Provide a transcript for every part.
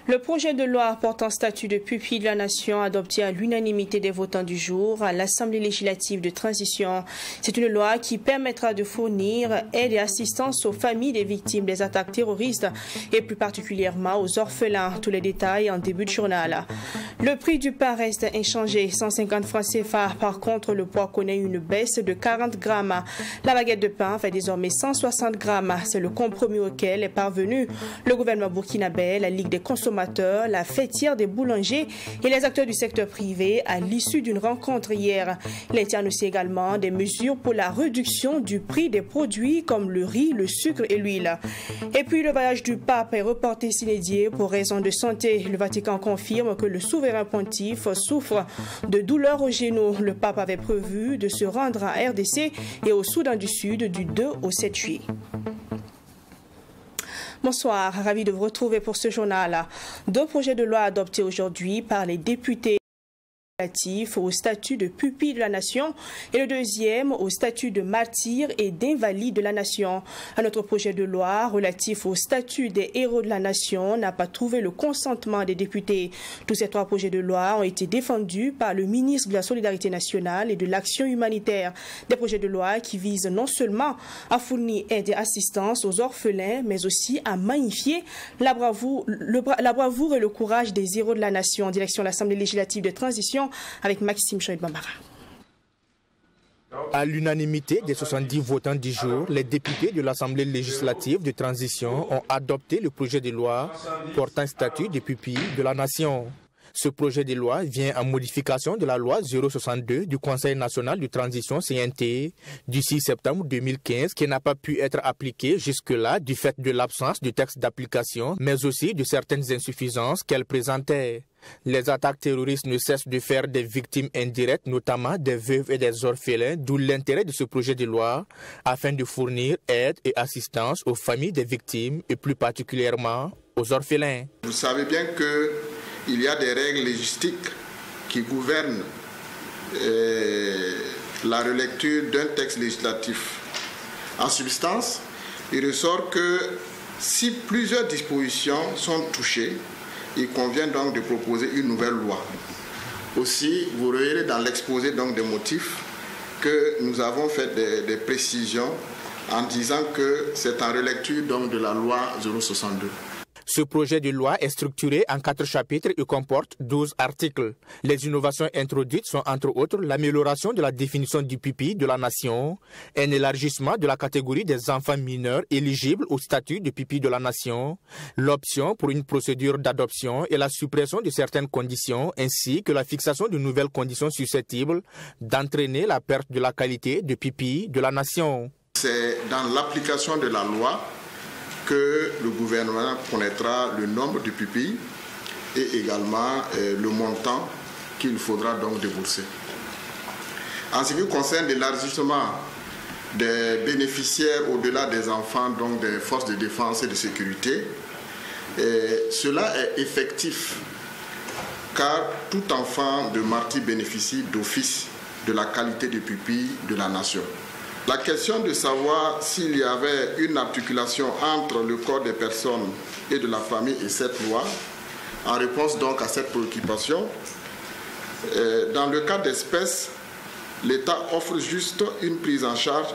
Le projet de loi portant statut de pupille de la nation adopté à l'unanimité des votants du jour à l'Assemblée législative de transition. C'est une loi qui permettra de fournir aide et assistance aux familles des victimes des attaques terroristes et plus particulièrement aux orphelins. Tous les détails en début de journal. Le prix du pain reste inchangé, 150 francs CFA. Par contre, le poids connaît une baisse de 40 grammes. La baguette de pain fait désormais 160 grammes. C'est le compromis auquel est parvenu le gouvernement burkinabé, la Ligue des consommateurs, la fêtière des boulangers et les acteurs du secteur privé à l'issue d'une rencontre hier. Il a été annoncé également des mesures pour la réduction du prix des produits comme le riz, le sucre et l'huile. Et puis le voyage du pape est reporté sine die pour raison de santé. Le Vatican confirme que le souverain pontife souffre de douleurs au genou. Le pape avait prévu de se rendre à RDC et au Soudan du Sud du 2 au 7 juillet. Bonsoir, ravi de vous retrouver pour ce journal. Deux projets de loi adoptés aujourd'hui par les députés relatif au statut de pupille de la nation et le deuxième au statut de martyr et d'invalide de la nation. Un autre projet de loi relatif au statut des héros de la nation n'a pas trouvé le consentement des députés. Tous ces trois projets de loi ont été défendus par le ministre de la Solidarité nationale et de l'Action humanitaire. Des projets de loi qui visent non seulement à fournir aide et assistance aux orphelins, mais aussi à magnifier la bravoure et le courage des héros de la nation. En direction de l'Assemblée législative de transition avec Maxime Choïd-Bambara. À l'unanimité des 70 votants du jour, les députés de l'Assemblée législative de transition ont adopté le projet de loi portant statut de pupille de la nation. Ce projet de loi vient en modification de la loi 062 du Conseil national de transition CNT du 6 septembre 2015 qui n'a pas pu être appliquée jusque-là du fait de l'absence de texte d'application, mais aussi de certaines insuffisances qu'elle présentait. Les attaques terroristes ne cessent de faire des victimes indirectes, notamment des veuves et des orphelins, d'où l'intérêt de ce projet de loi afin de fournir aide et assistance aux familles des victimes et plus particulièrement aux orphelins. Vous savez bien qu'il y a des règles légistiques qui gouvernent la relecture d'un texte législatif. En substance, il ressort que si plusieurs dispositions sont touchées, il convient donc de proposer une nouvelle loi. Aussi, vous verrez dans l'exposé des motifs que nous avons fait des précisions en disant que c'est en relecture de la loi 062. Ce projet de loi est structuré en 4 chapitres et comporte 12 articles. Les innovations introduites sont entre autres l'amélioration de la définition du pupille de la nation, un élargissement de la catégorie des enfants mineurs éligibles au statut de pupille de la nation, l'option pour une procédure d'adoption et la suppression de certaines conditions, ainsi que la fixation de nouvelles conditions susceptibles d'entraîner la perte de la qualité de pupille de la nation. C'est dans l'application de la loi que le gouvernement connaîtra le nombre de pupilles et également le montant qu'il faudra donc débourser. En ce qui concerne l'élargissement des bénéficiaires au-delà des enfants donc des forces de défense et de sécurité, cela est effectif car tout enfant de martyr bénéficie d'office de la qualité de pupille de la nation. La question de savoir s'il y avait une articulation entre le corps des personnes et de la famille et cette loi, en réponse donc à cette préoccupation, dans le cas d'espèce, l'État offre juste une prise en charge,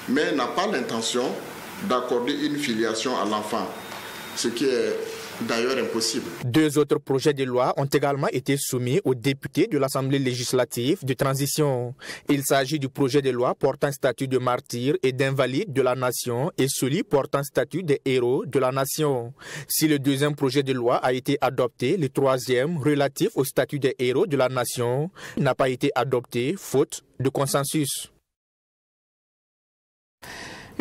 mais n'a pas l'intention d'accorder une filiation à l'enfant, ce qui est d'ailleurs impossible. 2 autres projets de loi ont également été soumis aux députés de l'Assemblée législative de transition. Il s'agit du projet de loi portant statut de martyr et d'invalide de la nation et celui portant statut des héros de la nation. Si le deuxième projet de loi a été adopté, le troisième, relatif au statut des héros de la nation, n'a pas été adopté faute de consensus.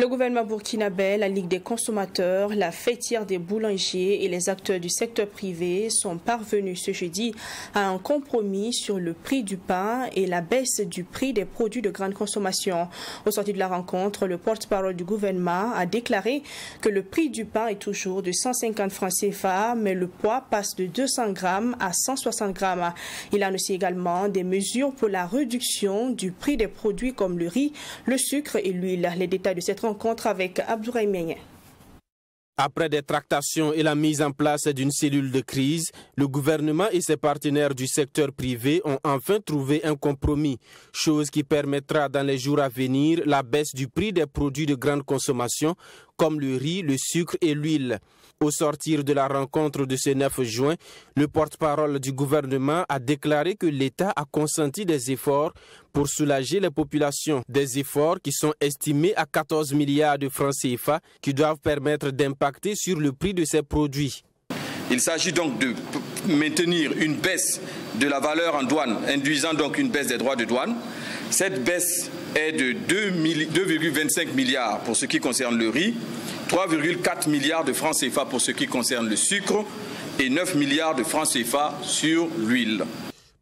Le gouvernement burkinabé, la Ligue des consommateurs, la fêtière des boulangers et les acteurs du secteur privé sont parvenus ce jeudi à un compromis sur le prix du pain et la baisse du prix des produits de grande consommation. Au sortir de la rencontre, le porte-parole du gouvernement a déclaré que le prix du pain est toujours de 150 francs CFA, mais le poids passe de 200 grammes à 160 grammes. Il a annoncé également des mesures pour la réduction du prix des produits comme le riz, le sucre et l'huile. Les détails de cette rencontre avec Abdouraï Meignet. Après des tractations et la mise en place d'une cellule de crise, le gouvernement et ses partenaires du secteur privé ont enfin trouvé un compromis, chose qui permettra dans les jours à venir la baisse du prix des produits de grande consommation comme le riz, le sucre et l'huile. Au sortir de la rencontre de ce 9 juin, le porte-parole du gouvernement a déclaré que l'État a consenti des efforts pour soulager les populations. Des efforts qui sont estimés à 14 milliards de francs CFA qui doivent permettre d'impacter sur le prix de ces produits. Il s'agit donc de maintenir une baisse de la valeur en douane, induisant donc une baisse des droits de douane. Cette baisse est de 2,25 milliards pour ce qui concerne le riz, 3,4 milliards de francs CFA pour ce qui concerne le sucre et 9 milliards de francs CFA sur l'huile.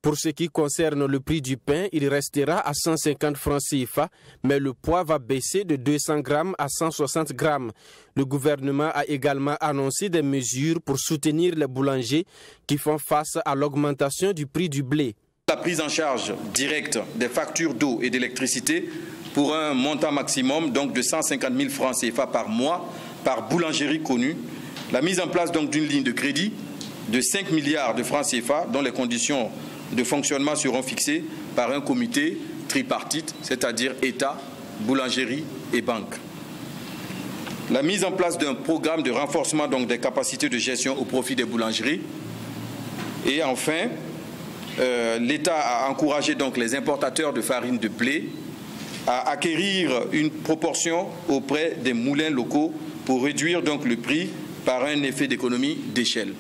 Pour ce qui concerne le prix du pain, il restera à 150 francs CFA, mais le poids va baisser de 200 grammes à 160 grammes. Le gouvernement a également annoncé des mesures pour soutenir les boulangers qui font face à l'augmentation du prix du blé. La prise en charge directe des factures d'eau et d'électricité pour un montant maximum donc de 150 000 francs CFA par mois par boulangerie connue. La mise en place donc d'une ligne de crédit de 5 milliards de francs CFA dont les conditions de fonctionnement seront fixées par un comité tripartite, c'est-à-dire État, boulangerie et banque. La mise en place d'un programme de renforcement donc des capacités de gestion au profit des boulangeries. Et enfin, l'État a encouragé donc les importateurs de farine de blé à acquérir une proportion auprès des moulins locaux pour réduire donc le prix par un effet d'économie d'échelle.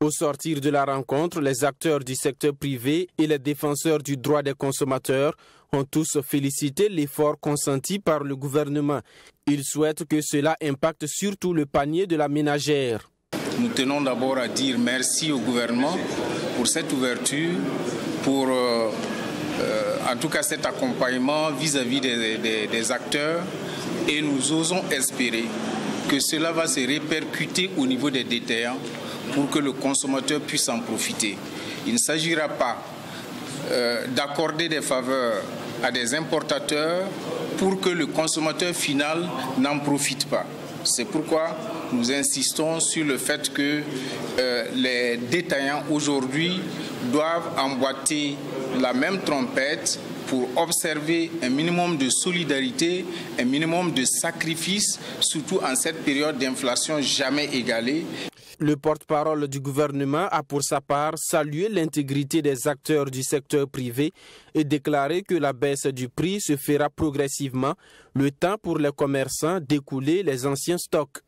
Au sortir de la rencontre, les acteurs du secteur privé et les défenseurs du droit des consommateurs ont tous félicité l'effort consenti par le gouvernement. Ils souhaitent que cela impacte surtout le panier de la ménagère. Nous tenons d'abord à dire merci au gouvernement pour cette ouverture, pour en tout cas cet accompagnement vis-à-vis des acteurs, et nous osons espérer que cela va se répercuter au niveau des détaillants pour que le consommateur puisse en profiter. Il ne s'agira pas d'accorder des faveurs à des importateurs pour que le consommateur final n'en profite pas. C'est pourquoi nous insistons sur le fait que les détaillants aujourd'hui doivent emboîter la même trompette pour observer un minimum de solidarité, un minimum de sacrifice, surtout en cette période d'inflation jamais égalée. Le porte-parole du gouvernement a pour sa part salué l'intégrité des acteurs du secteur privé et déclaré que la baisse du prix se fera progressivement, le temps pour les commerçants d'écouler les anciens stocks.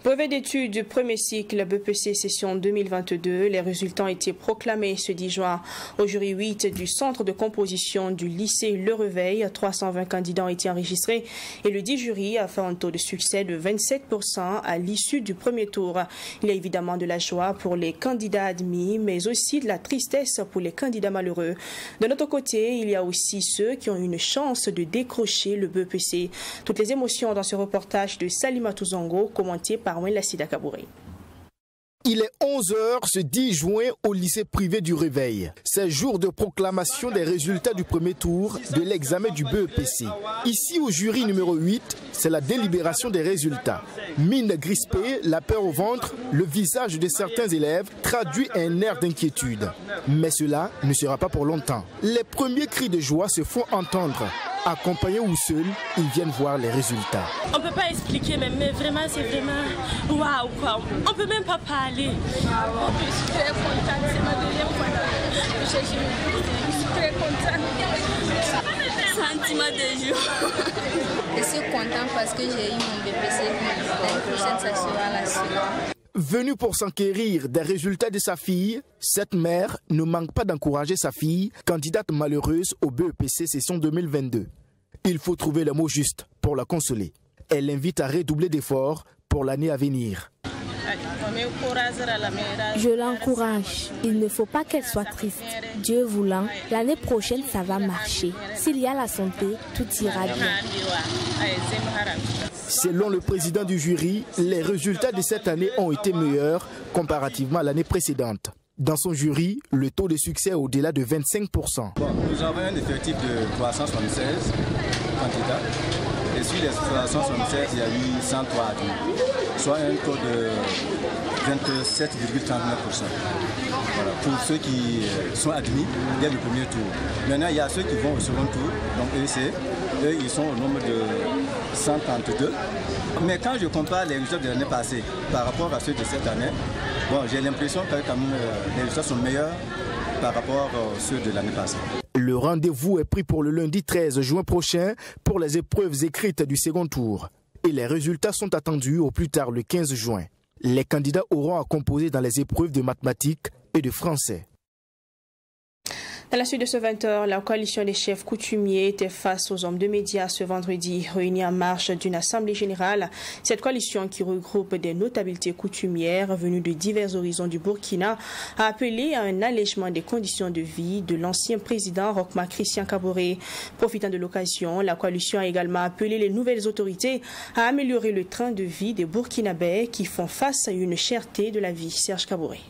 Brevet d'études du premier cycle BEPC session 2022, les résultats ont été proclamés ce 10 juin. Au jury 8 du centre de composition du lycée Le Réveil, 320 candidats ont été enregistrés et le 10 jury a fait un taux de succès de 27% à l'issue du premier tour. Il y a évidemment de la joie pour les candidats admis, mais aussi de la tristesse pour les candidats malheureux. De notre côté, il y a aussi ceux qui ont une chance de décrocher le BEPC. Toutes les émotions dans ce reportage de Salimatou Zongo, commenté par Lassida Kabouré. Il est 11h ce 10 juin au lycée privé du Réveil. C'est jour de proclamation des résultats du premier tour de l'examen du BEPC. Ici au jury numéro 8, c'est la délibération des résultats. Mine crispée, la peur au ventre, le visage de certains élèves traduit un air d'inquiétude. Mais cela ne sera pas pour longtemps. Les premiers cris de joie se font entendre. Accompagnés ou seuls, ils viennent voir les résultats. On ne peut pas expliquer, mais vraiment, c'est vraiment waouh, quoi. On ne peut même pas parler. Je suis très contente, c'est ma deuxième fois que je suis très contente. Sentiment de joie. Je suis contente parce que j'ai eu mon BPC. L'année prochaine, ça sera la seule. Venue pour s'enquérir des résultats de sa fille, cette mère ne manque pas d'encourager sa fille, candidate malheureuse au BEPC session 2022. Il faut trouver le mot juste pour pour la consoler. Elle l'invite à redoubler d'efforts pour l'année à venir. Je l'encourage. Il ne faut pas qu'elle soit triste. Dieu voulant, l'année prochaine, ça va marcher. S'il y a la santé, tout ira bien. Selon le président du jury, les résultats de cette année ont été meilleurs comparativement à l'année précédente. Dans son jury, le taux de succès est au-delà de 25%. Nous avons un effectif de 376 candidats. Et sur les 376, il y a eu 103 admis, soit un taux de 27,39%. Voilà, pour ceux qui sont admis dès le premier tour. Maintenant, il y a ceux qui vont au second tour, donc eux, ils sont au nombre de 132. Mais quand je compare les résultats de l'année passée par rapport à ceux de cette année, bon, j'ai l'impression que quand même, les résultats sont meilleurs par rapport à ceux de l'année passée. Le rendez-vous est pris pour le lundi 13 juin prochain pour les épreuves écrites du second tour. Et les résultats sont attendus au plus tard le 15 juin. Les candidats auront à composer dans les épreuves de mathématiques et de français. Dans la suite de ce 20h, la coalition des chefs coutumiers était face aux hommes de médias ce vendredi, réunis en marge d'une assemblée générale. Cette coalition, qui regroupe des notabilités coutumières venues de divers horizons du Burkina, a appelé à un allègement des conditions de vie de l'ancien président Roch-Marc Christian Kaboré. Profitant de l'occasion, la coalition a également appelé les nouvelles autorités à améliorer le train de vie des Burkinabés qui font face à une cherté de la vie. Serge Kaboré.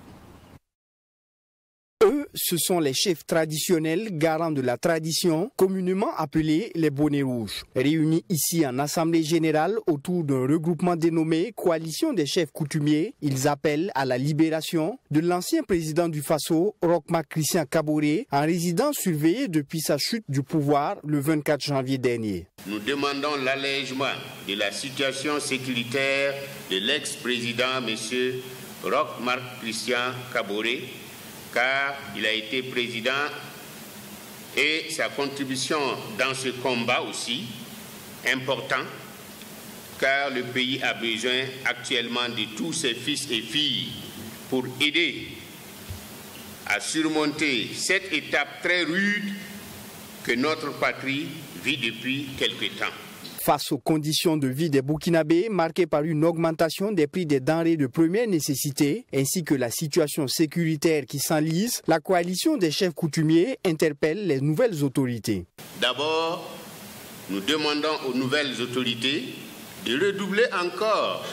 Eux, ce sont les chefs traditionnels garants de la tradition, communément appelés les bonnets rouges. Réunis ici en assemblée générale autour d'un regroupement dénommé Coalition des chefs coutumiers, ils appellent à la libération de l'ancien président du Faso, Roch-Marc Christian Kaboré, en résidence surveillée depuis sa chute du pouvoir le 24 janvier dernier. Nous demandons l'allègement de la situation sécuritaire de l'ex-président M. Roch-Marc Christian Kaboré, car il a été président et sa contribution dans ce combat aussi important, car le pays a besoin actuellement de tous ses fils et filles pour aider à surmonter cette étape très rude que notre patrie vit depuis quelque temps. Face aux conditions de vie des Burkinabés marquées par une augmentation des prix des denrées de première nécessité ainsi que la situation sécuritaire qui s'enlise, la coalition des chefs coutumiers interpelle les nouvelles autorités. D'abord, nous demandons aux nouvelles autorités de redoubler encore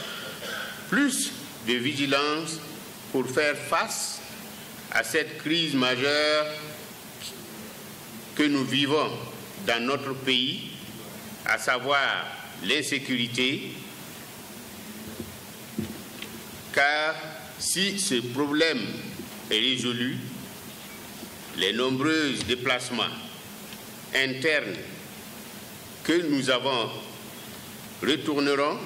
plus de vigilance pour faire face à cette crise majeure que nous vivons dans notre pays, à savoir l'insécurité, car si ce problème est résolu, les nombreux déplacements internes que nous avons retourneront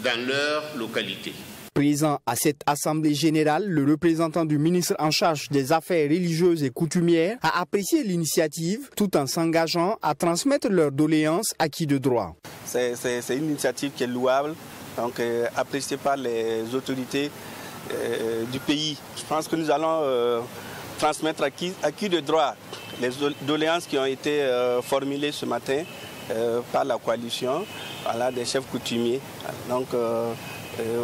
dans leur localité. Présent à cette assemblée générale, le représentant du ministre en charge des affaires religieuses et coutumières a apprécié l'initiative tout en s'engageant à transmettre leurs doléances à qui de droit. C'est une initiative qui est louable, donc appréciée par les autorités du pays. Je pense que nous allons transmettre à qui de droit les doléances qui ont été formulées ce matin par la coalition des chefs coutumiers. Donc,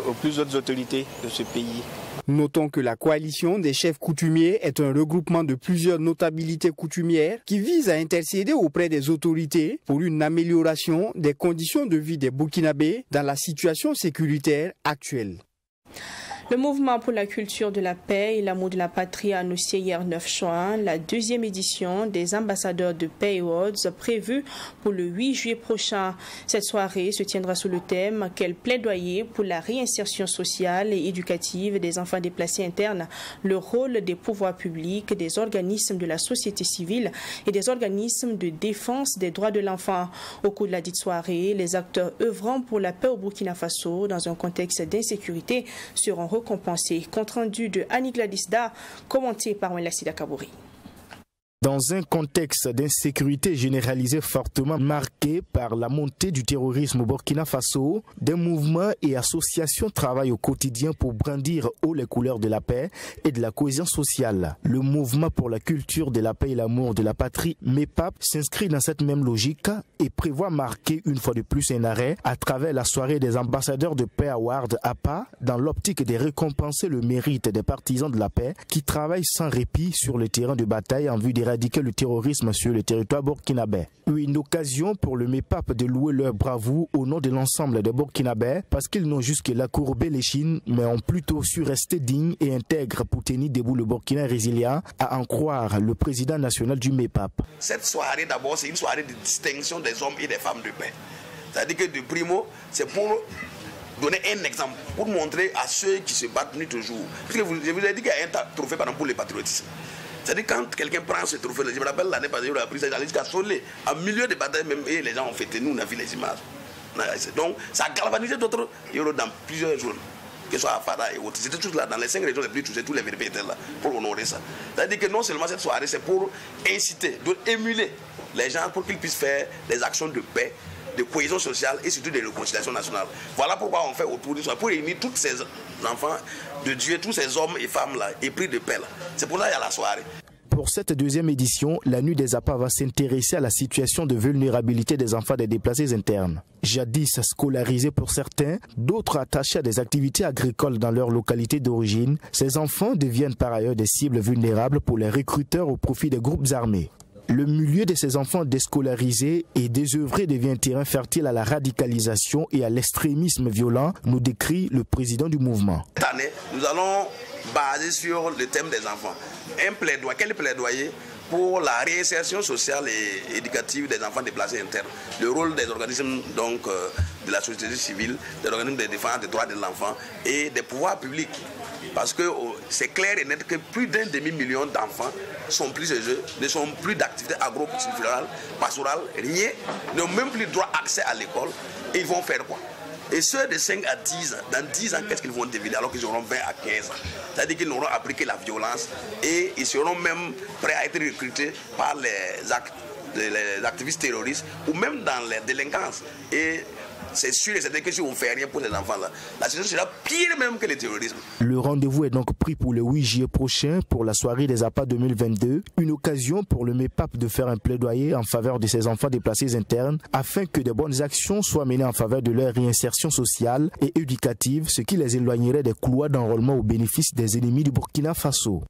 aux plus hautes autorités de ce pays. Notons que la coalition des chefs coutumiers est un regroupement de plusieurs notabilités coutumières qui vise à intercéder auprès des autorités pour une amélioration des conditions de vie des Burkinabés dans la situation sécuritaire actuelle. Le mouvement pour la culture de la paix et l'amour de la patrie a annoncé hier 9 juin la deuxième édition des ambassadeurs de paix Awards prévue pour le 8 juillet prochain. Cette soirée se tiendra sous le thème « Quel plaidoyer pour la réinsertion sociale et éducative des enfants déplacés internes, le rôle des pouvoirs publics, des organismes de la société civile et des organismes de défense des droits de l'enfant ». Au cours de la dite soirée, les acteurs œuvrant pour la paix au Burkina Faso dans un contexte d'insécurité seront récompensés. Compte rendu de Annie Gladys Da, commenté par Wenlassida Kabouri. Dans un contexte d'insécurité généralisée fortement marqué par la montée du terrorisme au Burkina Faso, des mouvements et associations travaillent au quotidien pour brandir haut les couleurs de la paix et de la cohésion sociale. Le mouvement pour la culture de la paix et l'amour de la patrie, MEPAP, s'inscrit dans cette même logique et prévoit marquer une fois de plus un arrêt à travers la soirée des ambassadeurs de paix Award APA dans l'optique de récompenser le mérite des partisans de la paix qui travaillent sans répit sur le terrain de bataille en vue d'éradiquer le terrorisme sur le territoire burkinabé. Une occasion pour le MEPAP de louer leur bravoure au nom de l'ensemble des Burkinabés parce qu'ils n'ont jusque-là courbé l'échine mais ont plutôt su rester dignes et intègres pour tenir debout le Burkina résilient, à en croire le président national du MEPAP. Cette soirée d'abord c'est une soirée de distinction des hommes et des femmes de paix. C'est-à-dire que du primo c'est pour donner un exemple, pour montrer à ceux qui se battent nuit toujours. Parce que je vous ai dit qu'il y a un trophée par exemple pour le patriotisme. C'est-à-dire quand quelqu'un prend ce trophée, je me rappelle l'année passée, il a pris ça, il allait jusqu'à Solé, en milieu de bataille même, et les gens ont fêté, nous on a vu les images. Donc ça a galvanisé d'autres héros dans plusieurs jours, que ce soit à Fada et autres. C'était tous là, dans les 5 régions les plus touchées, tous les VDP étaient là, pour honorer ça. C'est-à-dire que non seulement cette soirée, c'est pour inciter, émuler les gens pour qu'ils puissent faire des actions de paix, de cohésion sociale et surtout de réconciliation nationale. Voilà pourquoi on fait autour de ça, pour réunir tous ces enfants de Dieu, tous ces hommes et femmes là, épris de paix là. C'est pour ça qu'il y a la soirée. Pour cette deuxième édition, la Nuit des APA va s'intéresser à la situation de vulnérabilité des enfants des déplacés internes. Jadis scolarisés pour certains, d'autres attachés à des activités agricoles dans leur localité d'origine, ces enfants deviennent par ailleurs des cibles vulnérables pour les recruteurs au profit des groupes armés. Le milieu de ces enfants déscolarisés et désœuvrés devient un terrain fertile à la radicalisation et à l'extrémisme violent, nous décrit le président du mouvement. Cette année, nous allons baser sur le thème des enfants. Un plaidoyer, quel plaidoyer pour la réinsertion sociale et éducative des enfants déplacés internes. Le rôle des organismes donc, de la société civile, des organismes de défense des droits de l'enfant et des pouvoirs publics. Parce que c'est clair et net que plus d'un demi-million d'enfants sont plus âgés, ne sont plus d'activités agro-culturelles, pastorales, rien, n'ont même plus droit d'accès à l'école. Et ils vont faire quoi? Et ceux de 5 à 10 ans, dans 10 ans, qu'est-ce qu'ils vont devenir alors qu'ils auront 20 à 15 ans? C'est-à-dire qu'ils n'auront appliqué la violence et ils seront même prêts à être recrutés par les activistes terroristes ou même dans les délinquances. Et c'est sûr et certain que si on ne fait rien pour les enfants-là, la situation sera pire même que le terrorisme. Le rendez-vous est donc pris pour le 8 juillet prochain pour la soirée des APA 2022, une occasion pour le MEPAP de faire un plaidoyer en faveur de ces enfants déplacés internes afin que de bonnes actions soient menées en faveur de leur réinsertion sociale et éducative, ce qui les éloignerait des couloirs d'enrôlement au bénéfice des ennemis du Burkina Faso.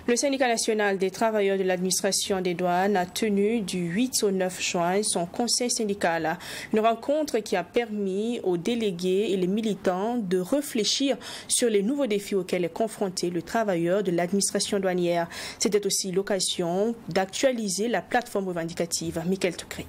Le syndicat national des travailleurs de l'administration des douanes a tenu du 8 au 9 juin son conseil syndical. Une rencontre qui a permis aux délégués et les militants de réfléchir sur les nouveaux défis auxquels est confronté le travailleur de l'administration douanière. C'était aussi l'occasion d'actualiser la plateforme revendicative. Michael Toukré.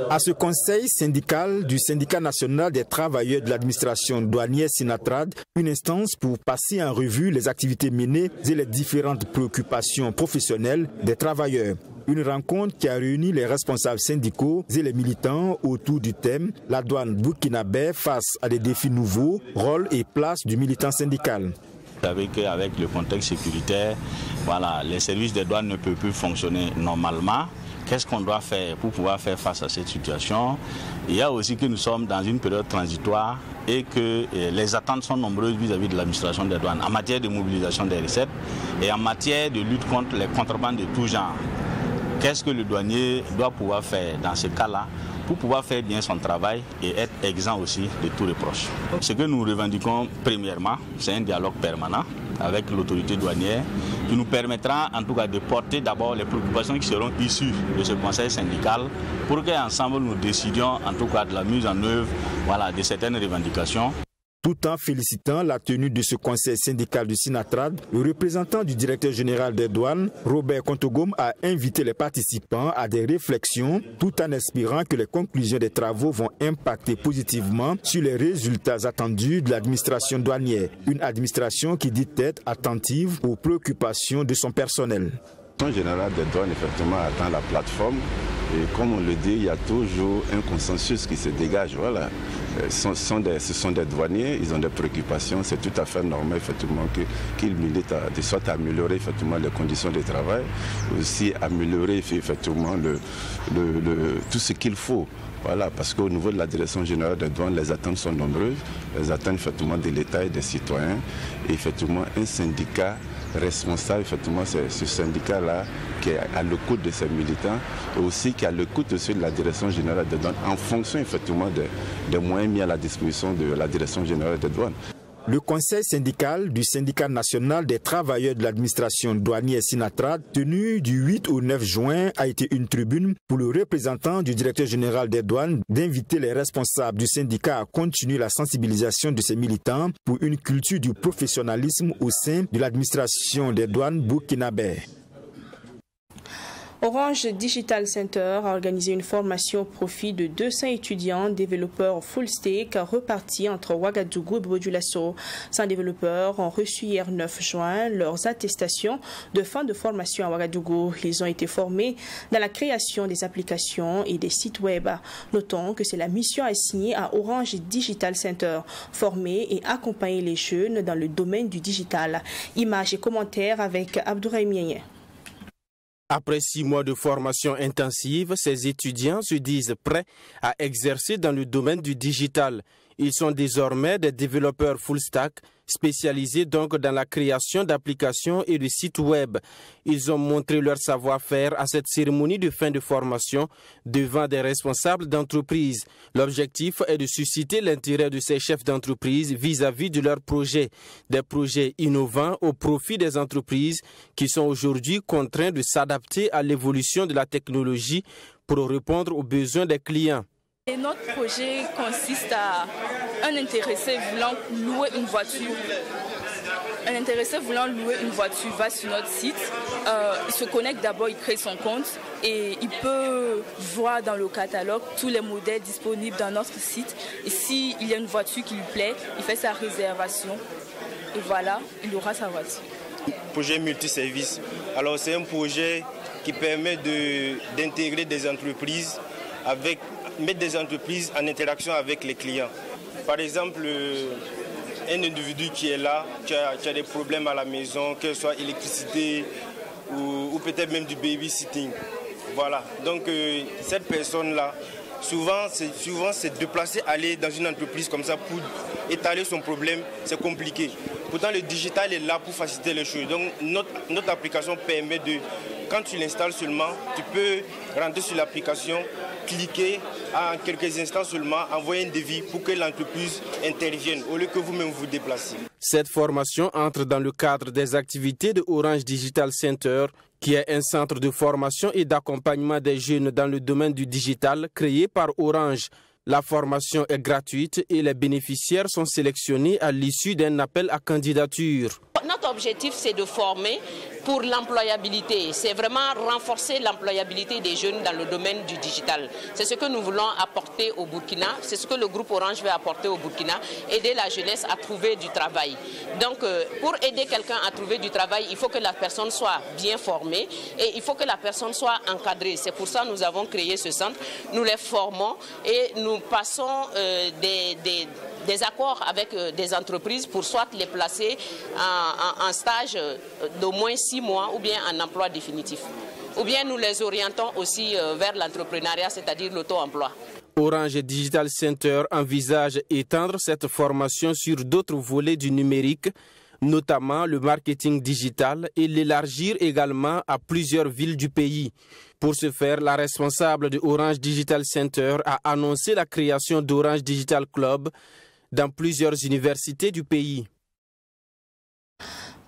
À ce conseil syndical du syndicat national des travailleurs de l'administration douanière Sinatrad, une instance pour passer en revue les activités menées et les différentes préoccupations professionnelles des travailleurs. Une rencontre qui a réuni les responsables syndicaux et les militants autour du thème « La douane burkinabé face à des défis nouveaux, rôle et place du militant syndical ». Avec le contexte sécuritaire, voilà, les services des douanes ne peuvent plus fonctionner normalement. Qu'est-ce qu'on doit faire pour pouvoir faire face à cette situation? Il y a aussi que nous sommes dans une période transitoire et que les attentes sont nombreuses vis-à-vis de l'administration des douanes en matière de mobilisation des recettes et en matière de lutte contre les contrebandes de tout genre. Qu'est-ce que le douanier doit pouvoir faire dans ce cas-là pour pouvoir faire bien son travail et être exempt aussi de tout reproche? Ce que nous revendiquons premièrement, c'est un dialogue permanent avec l'autorité douanière qui nous permettra en tout cas de porter d'abord les préoccupations qui seront issues de ce conseil syndical pour qu'ensemble nous décidions en tout cas de la mise en œuvre de certaines revendications. Tout en félicitant la tenue de ce conseil syndical du Sinatrad, le représentant du directeur général des douanes, Robert Kontogom, a invité les participants à des réflexions tout en espérant que les conclusions des travaux vont impacter positivement sur les résultats attendus de l'administration douanière. Une administration qui dit être attentive aux préoccupations de son personnel. La direction générale des douanes effectivement attend la plateforme et comme on le dit, il y a toujours un consensus qui se dégage. Voilà. ce sont des douaniers, ils ont des préoccupations, c'est tout à fait normal effectivement qu'ils militent de sorte à améliorer effectivement les conditions de travail, aussi améliorer effectivement tout ce qu'il faut. Voilà, parce qu'au niveau de la direction générale des douanes, les attentes sont nombreuses, les attentes effectivement de l'État et des citoyens, et effectivement un syndicat responsable, effectivement c'est ce syndicat-là qui est à l'écoute de ses militants, et aussi qui est à l'écoute aussi de la direction générale des douanes, en fonction effectivement des moyens mis à la disposition de la direction générale des douanes. Le conseil syndical du syndicat national des travailleurs de l'administration douanière Sinatra, tenu du 8 au 9 juin, a été une tribune pour le représentant du directeur général des douanes d'inviter les responsables du syndicat à continuer la sensibilisation de ses militants pour une culture du professionnalisme au sein de l'administration des douanes burkinabé. Orange Digital Center a organisé une formation au profit de 200 étudiants développeurs full stack repartis entre Ouagadougou et Bodjulasso. 100 développeurs ont reçu hier 9 juin leurs attestations de fin de formation à Ouagadougou. Ils ont été formés dans la création des applications et des sites web. Notons que c'est la mission assignée à Orange Digital Center, former et accompagner les jeunes dans le domaine du digital. Images et commentaires avec Abdourahim Yéyé. Après 6 mois de formation intensive, ces étudiants se disent prêts à exercer dans le domaine du digital. Ils sont désormais des développeurs full stack, spécialisés donc dans la création d'applications et de sites web. Ils ont montré leur savoir-faire à cette cérémonie de fin de formation devant des responsables d'entreprise. L'objectif est de susciter l'intérêt de ces chefs d'entreprise vis-à-vis de leurs projets. Des projets innovants au profit des entreprises qui sont aujourd'hui contraints de s'adapter à l'évolution de la technologie pour répondre aux besoins des clients. Et notre projet consiste à un intéressé voulant louer une voiture. Un intéressé voulant louer une voiture va sur notre site, il se connecte d'abord, il crée son compte et il peut voir dans le catalogue tous les modèles disponibles dans notre site. Et s'il y a une voiture qui lui plaît, il fait sa réservation et voilà, il aura sa voiture. Projet multiservice. Alors c'est un projet qui permet d'intégrer des entreprises mettre des entreprises en interaction avec les clients. Par exemple, un individu qui est là, qui a des problèmes à la maison, que ce soit électricité ou peut-être même du babysitting. Voilà. Donc cette personne-là, souvent c'est déplacer, aller dans une entreprise comme ça pour étaler son problème, c'est compliqué. Pourtant le digital est là pour faciliter les choses. Donc notre application permet quand tu l'installes seulement, tu peux rentrer sur l'application, cliquer en quelques instants seulement, envoyer un devis pour que l'entreprise intervienne au lieu que vous-même vous déplaciez. Cette formation entre dans le cadre des activités de Orange Digital Center, qui est un centre de formation et d'accompagnement des jeunes dans le domaine du digital créé par Orange. La formation est gratuite et les bénéficiaires sont sélectionnés à l'issue d'un appel à candidature. Notre objectif, c'est de former pour l'employabilité. C'est vraiment renforcer l'employabilité des jeunes dans le domaine du digital. C'est ce que nous voulons apporter au Burkina. C'est ce que le groupe Orange veut apporter au Burkina. Aider la jeunesse à trouver du travail. Donc, pour aider quelqu'un à trouver du travail, il faut que la personne soit bien formée et il faut que la personne soit encadrée. C'est pour ça que nous avons créé ce centre. Nous les formons et nous passons des accords avec des entreprises pour soit les placer en stage d'au moins 6 mois ou bien en emploi définitif. Ou bien nous les orientons aussi vers l'entrepreneuriat, c'est-à-dire l'auto-emploi. Orange Digital Center envisage étendre cette formation sur d'autres volets du numérique, notamment le marketing digital, et l'élargir également à plusieurs villes du pays. Pour ce faire, la responsable de Orange Digital Center a annoncé la création d'Orange Digital Club dans plusieurs universités du pays.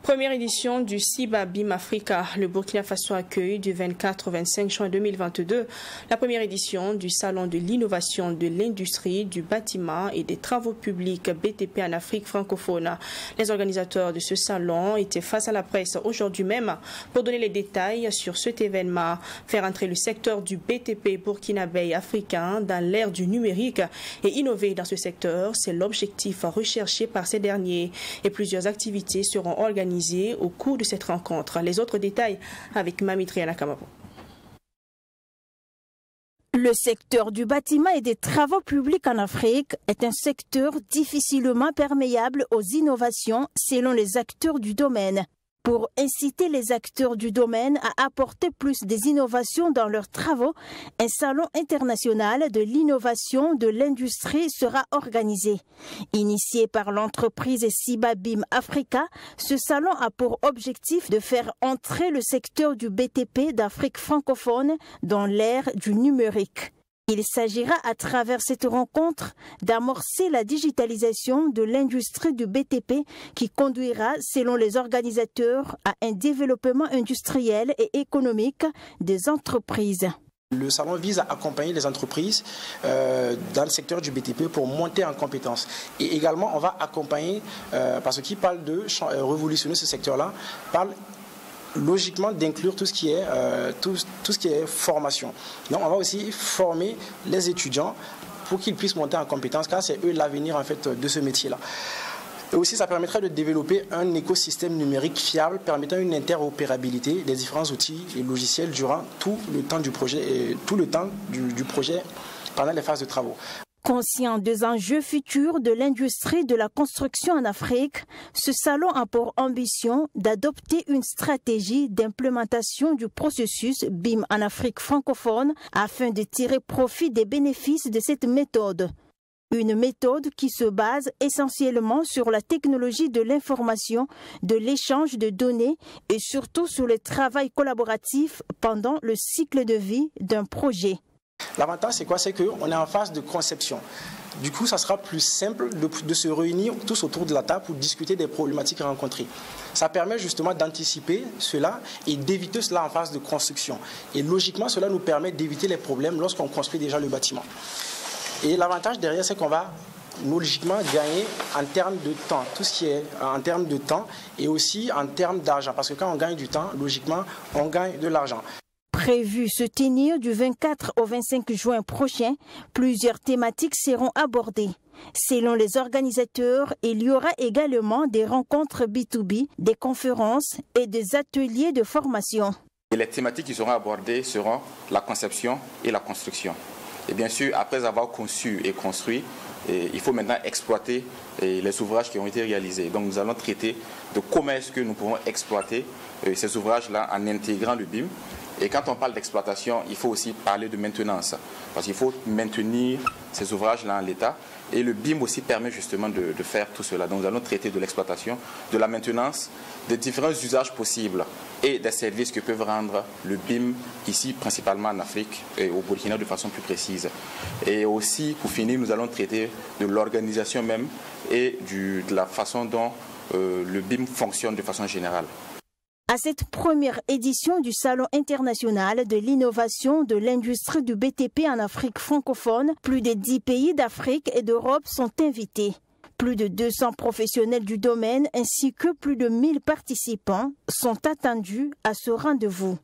Première édition du CIBA BIM Africa. Le Burkina Faso accueille du 24 au 25 juin 2022 la première édition du Salon de l'innovation de l'industrie, du bâtiment et des travaux publics BTP en Afrique francophone. Les organisateurs de ce salon étaient face à la presse aujourd'hui même pour donner les détails sur cet événement. Faire entrer le secteur du BTP burkinabé africain dans l'ère du numérique et innover dans ce secteur, c'est l'objectif recherché par ces derniers. Et plusieurs activités seront organisées au cours de cette rencontre. Les autres détails avec Mami Triana Kamabo. Le secteur du bâtiment et des travaux publics en Afrique est un secteur difficilement perméable aux innovations selon les acteurs du domaine. Pour inciter les acteurs du domaine à apporter plus des innovations dans leurs travaux, un salon international de l'innovation de l'industrie sera organisé. Initié par l'entreprise Siba BIM Africa, ce salon a pour objectif de faire entrer le secteur du BTP d'Afrique francophone dans l'ère du numérique. Il s'agira à travers cette rencontre d'amorcer la digitalisation de l'industrie du BTP qui conduira, selon les organisateurs, à un développement industriel et économique des entreprises. Le salon vise à accompagner les entreprises dans le secteur du BTP pour monter en compétences. Et également, on va accompagner, parce qu'il parle de révolutionner ce secteur-là, parle logiquement d'inclure tout ce qui est formation. Donc on va aussi former les étudiants pour qu'ils puissent monter en compétences, car c'est eux l'avenir en fait de ce métier-là. Et aussi ça permettra de développer un écosystème numérique fiable permettant une interopérabilité des différents outils et logiciels durant tout le temps du projet et tout le temps du projet pendant les phases de travaux. Conscient des enjeux futurs de l'industrie de la construction en Afrique, ce salon a pour ambition d'adopter une stratégie d'implémentation du processus BIM en Afrique francophone afin de tirer profit des bénéfices de cette méthode. Une méthode qui se base essentiellement sur la technologie de l'information, de l'échange de données et surtout sur le travail collaboratif pendant le cycle de vie d'un projet. L'avantage, c'est quoi? C'est qu'on est en phase de conception. Du coup, ça sera plus simple de se réunir tous autour de la table pour discuter des problématiques rencontrées. Ça permet justement d'anticiper cela et d'éviter cela en phase de construction. Et logiquement, cela nous permet d'éviter les problèmes lorsqu'on construit déjà le bâtiment. Et l'avantage derrière, c'est qu'on va logiquement gagner en termes de temps, tout ce qui est en termes de temps et aussi en termes d'argent. Parce que quand on gagne du temps, logiquement, on gagne de l'argent. Prévu se tenir du 24 au 25 juin prochain, plusieurs thématiques seront abordées. Selon les organisateurs, il y aura également des rencontres B2B, des conférences et des ateliers de formation. Et les thématiques qui seront abordées seront la conception et la construction. Et bien sûr, après avoir conçu et construit, il faut maintenant exploiter les ouvrages qui ont été réalisés. Donc nous allons traiter de comment est-ce que nous pouvons exploiter ces ouvrages-là en intégrant le BIM. Et quand on parle d'exploitation, il faut aussi parler de maintenance, parce qu'il faut maintenir ces ouvrages-là en l'état. Et le BIM aussi permet justement de faire tout cela. Donc nous allons traiter de l'exploitation, de la maintenance, des différents usages possibles et des services que peuvent rendre le BIM ici, principalement en Afrique et au Burkina de façon plus précise. Et aussi, pour finir, nous allons traiter de l'organisation même et de la façon dont le BIM fonctionne de façon générale. À cette première édition du Salon international de l'innovation de l'industrie du BTP en Afrique francophone, plus de 10 pays d'Afrique et d'Europe sont invités. Plus de 200 professionnels du domaine ainsi que plus de 1000 participants sont attendus à ce rendez-vous.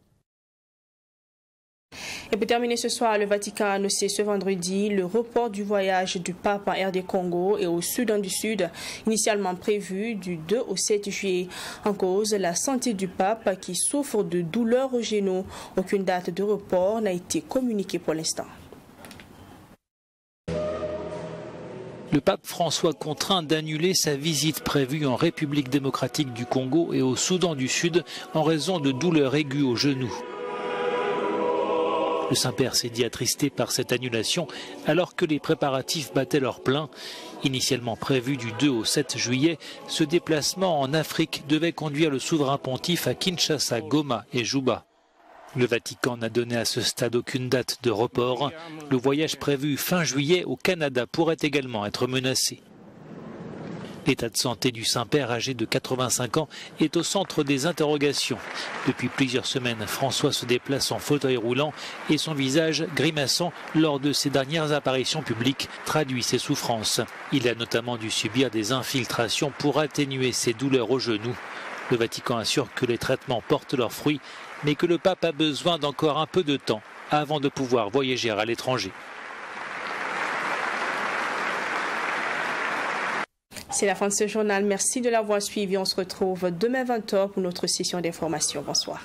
Et pour terminer ce soir, le Vatican a annoncé ce vendredi le report du voyage du pape en RD Congo et au Soudan du Sud, initialement prévu du 2 au 7 juillet. En cause, la santé du pape qui souffre de douleurs aux genoux. Aucune date de report n'a été communiquée pour l'instant. Le pape François contraint d'annuler sa visite prévue en République démocratique du Congo et au Soudan du Sud en raison de douleurs aiguës aux genoux. Le Saint-Père s'est dit attristé par cette annulation alors que les préparatifs battaient leur plein. Initialement prévu du 2 au 7 juillet, ce déplacement en Afrique devait conduire le souverain pontife à Kinshasa, Goma et Juba. Le Vatican n'a donné à ce stade aucune date de report. Le voyage prévu fin juillet au Canada pourrait également être menacé. L'état de santé du Saint-Père, âgé de 85 ans, est au centre des interrogations. Depuis plusieurs semaines, François se déplace en fauteuil roulant et son visage grimaçant lors de ses dernières apparitions publiques traduit ses souffrances. Il a notamment dû subir des infiltrations pour atténuer ses douleurs aux genoux. Le Vatican assure que les traitements portent leurs fruits, mais que le pape a besoin d'encore un peu de temps avant de pouvoir voyager à l'étranger. C'est la fin de ce journal. Merci de l'avoir suivi. On se retrouve demain 20h pour notre session d'information. Bonsoir.